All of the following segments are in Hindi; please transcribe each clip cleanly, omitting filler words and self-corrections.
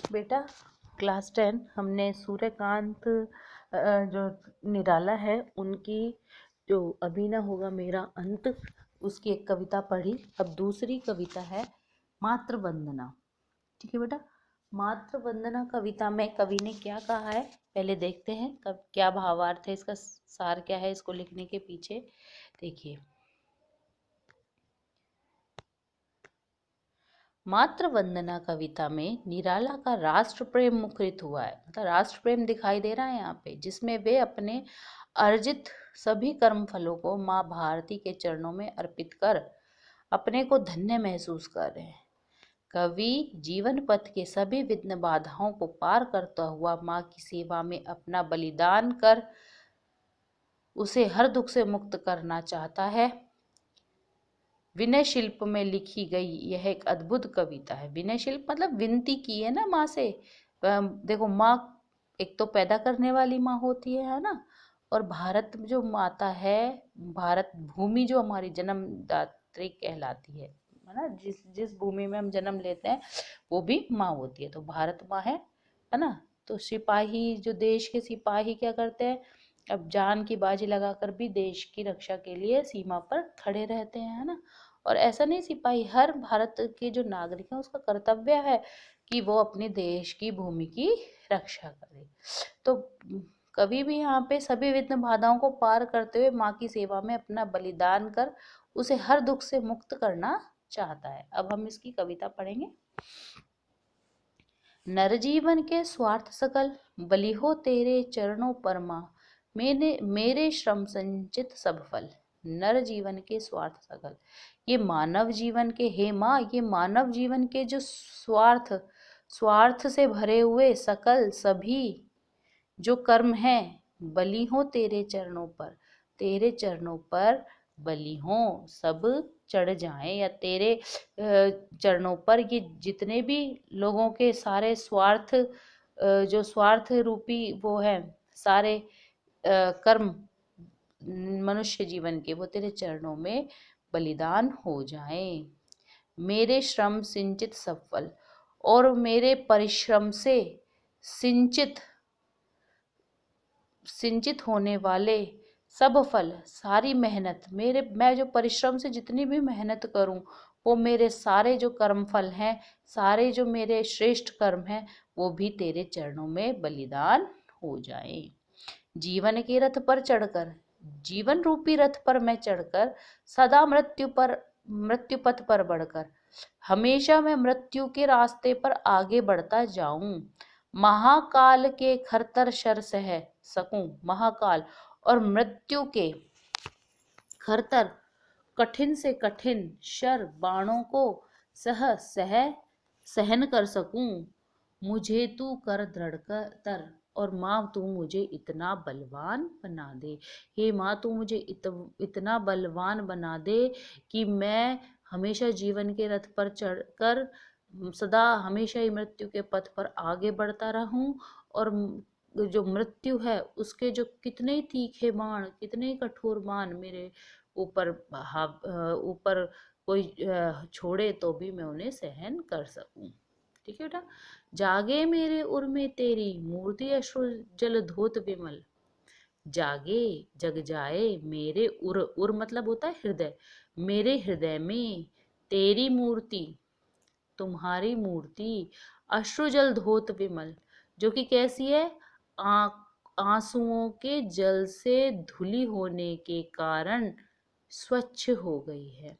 बेटा क्लास 10 हमने सूर्यकांत जो निराला है उनकी जो अभी ना होगा मेरा अंत उसकी एक कविता पढ़ी। अब दूसरी कविता है मातृ वंदना। ठीक है बेटा, मातृ वंदना कविता में कवि ने क्या कहा है पहले देखते हैं। कब क्या भावार्थ है, इसका सार क्या है इसको लिखने के पीछे। देखिए, मातृ वंदना कविता में निराला का राष्ट्र प्रेम मुखरित हुआ है, मतलब राष्ट्र प्रेम दिखाई दे रहा है यहाँ पे, जिसमें वे अपने अर्जित सभी कर्म फलों को माँ भारती के चरणों में अर्पित कर अपने को धन्य महसूस कर रहे हैं। कवि जीवन पथ के सभी विघ्न बाधाओं को पार करता हुआ माँ की सेवा में अपना बलिदान कर उसे हर दुख से मुक्त करना चाहता है। विनय शिल्प में लिखी गई यह एक अद्भुत कविता है। विनय शिल्प मतलब विनती की है ना माँ से। देखो, माँ एक तो पैदा करने वाली माँ होती है ना, और भारत जो माता है, भारत भूमि जो हमारी जन्मदात्री कहलाती है ना, जिस जिस भूमि में हम जन्म लेते हैं वो भी माँ होती है, तो भारत माँ है ना। तो सिपाही, जो देश के सिपाही क्या करते हैं, अब जान की बाजी लगाकर भी देश की रक्षा के लिए सीमा पर खड़े रहते हैं, है ना। और ऐसा नहीं, सिपाही हर भारत के जो नागरिक है उसका कर्तव्य है कि वो अपने देश की भूमि की रक्षा करे। तो कभी भी यहाँ पे सभी विघ्न बाधाओं को पार करते हुए माँ की सेवा में अपना बलिदान कर उसे हर दुख से मुक्त करना चाहता है। अब हम इसकी कविता पढ़ेंगे। नर जीवन के स्वार्थ सकल, बलि हो तेरे चरणों पर माँ, मेरे श्रम संचित सब फल। नर जीवन के स्वार्थ सकल, ये मानव जीवन के, हे माँ, ये मानव जीवन के जो स्वार्थ से भरे हुए सकल सभी जो कर्म हैं, बलि हो तेरे चरणों पर, तेरे चरणों पर बलि हो, सब चढ़ जाएं, या तेरे चरणों पर ये जितने भी लोगों के सारे स्वार्थ, जो स्वार्थ रूपी वो है सारे कर्म मनुष्य जीवन के, वो तेरे चरणों में बलिदान हो जाएं। मेरे श्रम सिंचित सफल, और मेरे परिश्रम से सिंचित होने वाले सब फल, सारी मेहनत, मैं जो परिश्रम से जितनी भी मेहनत करूं वो मेरे सारे जो कर्म फल हैं, सारे जो मेरे श्रेष्ठ कर्म हैं, वो भी तेरे चरणों में बलिदान हो जाएं। जीवन के रथ पर चढ़कर, जीवन रूपी रथ पर मैं चढ़कर सदा मृत्यु पथ पर बढ़कर हमेशा मैं मृत्यु के रास्ते पर आगे बढ़ता जाऊं। महाकाल के खरतर शर सह सकूं, महाकाल और मृत्यु के खरतर कठिन से कठिन शर बाणों को सहन कर सकूं। मुझे तू कर दृढ़ तर, और माँ तू मुझे इतना बलवान बना दे। हे माँ, तू मुझे इतना बलवान बना दे कि मैं हमेशा जीवन के रथ पर चढ़कर सदा हमेशा ही मृत्यु के पथ पर आगे बढ़ता रहूं, और जो मृत्यु है उसके जो कितने ही तीखे बाण, कितने ही कठोर बाण मेरे ऊपर ऊपर कोई छोड़े तो भी मैं उन्हें सहन कर सकूं। ठीक है बेटा। जागे मेरे उर में तेरी मूर्ति, अश्रु जल धोत विमल। जागे जग जाए मेरे उर मतलब होता है हृदय, मेरे हृदय में तेरी मूर्ति, तुम्हारी मूर्ति, अश्रु जल धोत विमल, जो कि कैसी है, आंसुओं के जल से धुली होने के कारण स्वच्छ हो गई है।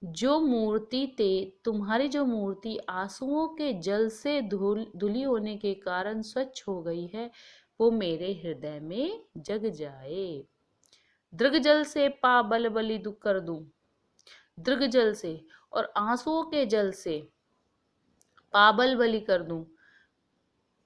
जो मूर्ति तुम्हारी जो मूर्ति आंसुओं के जल से धुली होने के कारण स्वच्छ हो गई है, वो मेरे हृदय में जग जाए। दृग जल से पा बल बलि दुख कर दूं, दृग जल से और आंसुओं के जल से पाबल बलि कर दूं,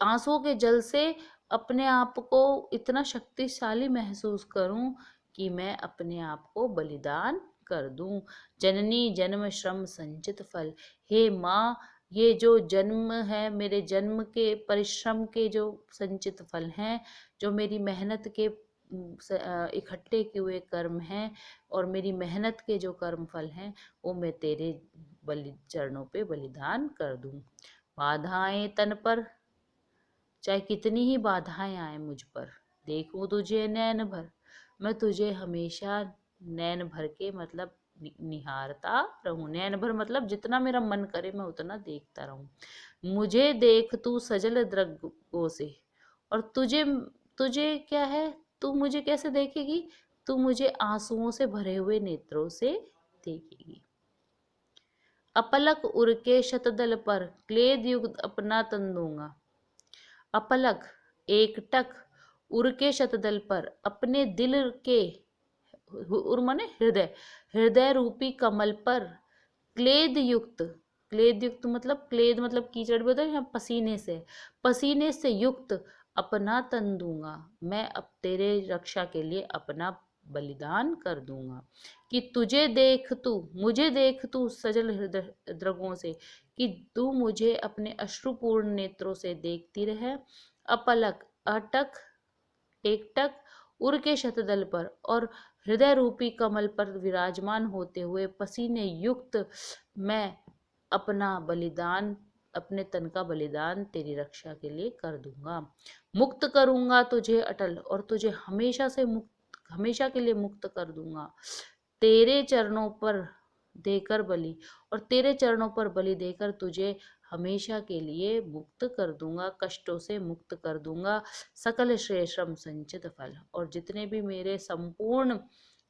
आंसुओं के जल से अपने आप को इतना शक्तिशाली महसूस करूं कि मैं अपने आप को बलिदान कर दूं। जननी जन्म श्रम संचित फल, हे माँ, ये जो जन्म है, मेरे जन्म के परिश्रम के जो संचित फल हैं, जो मेरी मेहनत के इकट्ठे किए हुए कर्म हैं, और मेरी मेहनत के जो कर्म फल हैं, वो मैं तेरे चरणों पे बलिदान कर दूं। बाधाएं तन पर, चाहे कितनी ही बाधाएं आए मुझ पर, देखूं तुझे नैन भर, मैं तुझे हमेशा नैन भर के मतलब निहारता रहूं। नैन भर मतलब जितना मेरा मन करे मैं उतना देखता रहूं। मुझे देख तू सजल दृगों से, और तुझे तुझे क्या है, तू मुझे कैसे देखेगी, तू मुझे आंसुओं से भरे हुए नेत्रों से देखेगी। अपलक उर के शतदल पर क्लेद युक्त अपना तन दूंगा। अपलक एकटक उर के शतदल पर अपने दिल के, उर माने हृदय, हृदय रूपी कमल पर क्लेद युक्त मतलब, क्लेद मतलब कीचड़ भी होता है, यहाँ पसीने से युक्त अपना तन दूंगा। मैं अब तेरे रक्षा के लिए अपना बलिदान कर दूंगा। कि मुझे देख तू सजल हृदय द्रगों से, कि तू मुझे अपने अश्रुपूर्ण नेत्रों से देखती रहे। अपलक अटक एकटक उर के शतदल पर, और हृदय रूपी कमल पर विराजमान होते हुए पसीने युक्त मैं अपना बलिदान, अपने तन का बलिदान तेरी रक्षा के लिए कर दूंगा। मुक्त करूंगा तुझे अटल, और तुझे हमेशा के लिए मुक्त कर दूंगा। तेरे चरणों पर देकर बलि, और तेरे चरणों पर बलि देकर तुझे हमेशा के लिए मुक्त कर दूंगा, कष्टों से मुक्त कर दूंगा। सकल श्रेष्ठम संचित फल, और जितने भी मेरे संपूर्ण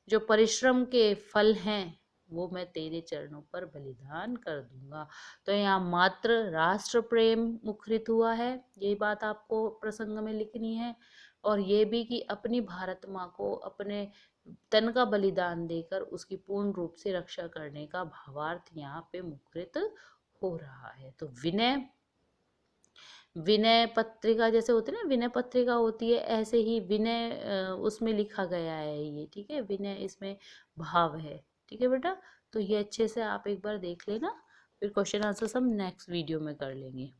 जो परिश्रम के फल हैं वो मैं तेरे चरणों पर बलिदान कर दूंगा। तो यहाँ मात्र राष्ट्र प्रेम मुखरित हुआ है, ये बात आपको प्रसंग में लिखनी है। और ये भी कि अपनी भारत माँ को अपने तन का बलिदान देकर उसकी पूर्ण रूप से रक्षा करने का भावार्थ यहाँ पे मुखरित हो रहा है। तो विनय, विनय पत्रिका जैसे होती है ना, विनय पत्रिका होती है, ऐसे ही विनय उसमें लिखा गया है ये, ठीक है। विनय इसमें भाव है, ठीक है बेटा। तो ये अच्छे से आप एक बार देख लेना, फिर क्वेश्चन आंसर हम नेक्स्ट वीडियो में कर लेंगे।